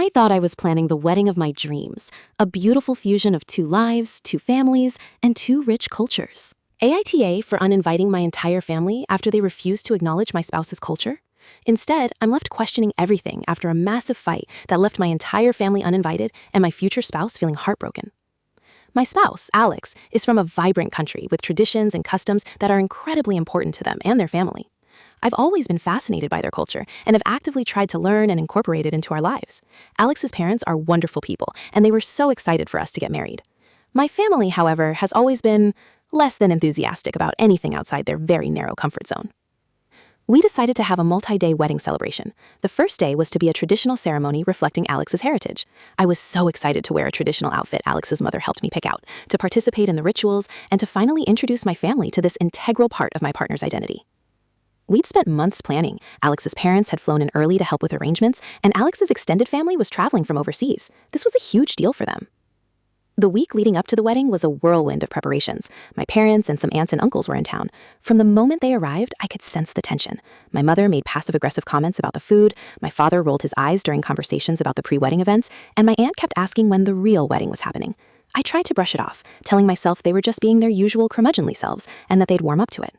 I thought I was planning the wedding of my dreams, a beautiful fusion of two lives, two families, and two rich cultures. AITA for uninviting my entire family after they refused to acknowledge my spouse's culture? Instead, I'm left questioning everything after a massive fight that left my entire family uninvited and my future spouse feeling heartbroken. My spouse, Alex, is from a vibrant country with traditions and customs that are incredibly important to them and their family. I've always been fascinated by their culture and have actively tried to learn and incorporate it into our lives. Alex's parents are wonderful people, and they were so excited for us to get married. My family, however, has always been less than enthusiastic about anything outside their very narrow comfort zone. We decided to have a multi-day wedding celebration. The first day was to be a traditional ceremony reflecting Alex's heritage. I was so excited to wear a traditional outfit Alex's mother helped me pick out, to participate in the rituals, and to finally introduce my family to this integral part of my partner's identity. We'd spent months planning. Alex's parents had flown in early to help with arrangements, and Alex's extended family was traveling from overseas. This was a huge deal for them. The week leading up to the wedding was a whirlwind of preparations. My parents and some aunts and uncles were in town. From the moment they arrived, I could sense the tension. My mother made passive-aggressive comments about the food, my father rolled his eyes during conversations about the pre-wedding events, and my aunt kept asking when the real wedding was happening. I tried to brush it off, telling myself they were just being their usual curmudgeonly selves and that they'd warm up to it.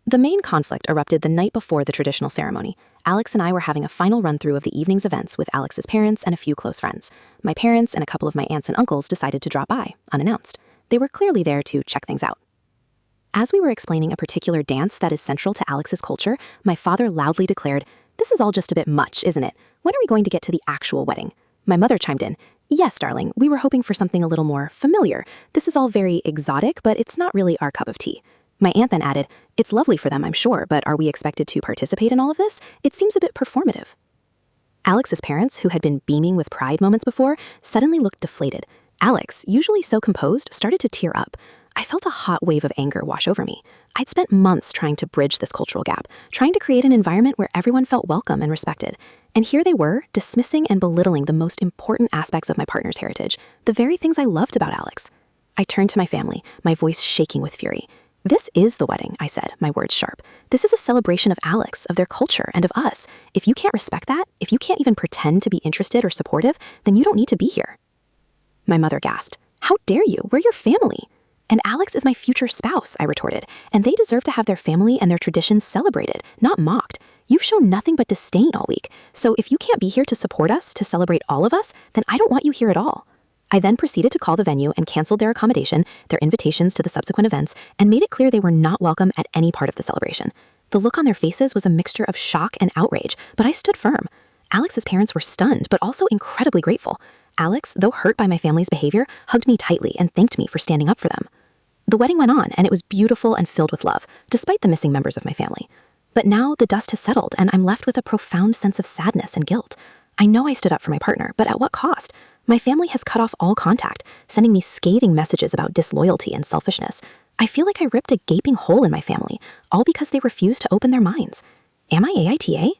The main conflict erupted the night before the traditional ceremony. Alex and I were having a final run-through of the evening's events with Alex's parents and a few close friends. My parents and a couple of my aunts and uncles decided to drop by, unannounced. They were clearly there to check things out. As we were explaining a particular dance that is central to Alex's culture, my father loudly declared, "This is all just a bit much, isn't it? When are we going to get to the actual wedding?" My mother chimed in, "Yes, darling, we were hoping for something a little more familiar. This is all very exotic, but it's not really our cup of tea." My aunt then added, "It's lovely for them, I'm sure, but are we expected to participate in all of this? It seems a bit performative." Alex's parents, who had been beaming with pride moments before, suddenly looked deflated. Alex, usually so composed, started to tear up. I felt a hot wave of anger wash over me. I'd spent months trying to bridge this cultural gap, trying to create an environment where everyone felt welcome and respected. And here they were, dismissing and belittling the most important aspects of my partner's heritage, the very things I loved about Alex. I turned to my family, my voice shaking with fury. "This is the wedding," I said, my words sharp. "This is a celebration of Alex, of their culture, and of us. If you can't respect that, if you can't even pretend to be interested or supportive, then you don't need to be here." My mother gasped. "How dare you? We're your family." "And Alex is my future spouse," I retorted, "and they deserve to have their family and their traditions celebrated, not mocked. You've shown nothing but disdain all week. So if you can't be here to support us, to celebrate all of us, then I don't want you here at all." I then proceeded to call the venue and canceled their accommodation, their invitations to the subsequent events, and made it clear they were not welcome at any part of the celebration. The look on their faces was a mixture of shock and outrage, but I stood firm. Alex's parents were stunned, but also incredibly grateful. Alex, though hurt by my family's behavior, hugged me tightly and thanked me for standing up for them. The wedding went on, and it was beautiful and filled with love, despite the missing members of my family. But now the dust has settled, and I'm left with a profound sense of sadness and guilt. I know I stood up for my partner, but at what cost? My family has cut off all contact, sending me scathing messages about disloyalty and selfishness. I feel like I ripped a gaping hole in my family, all because they refused to open their minds. Am I AITA?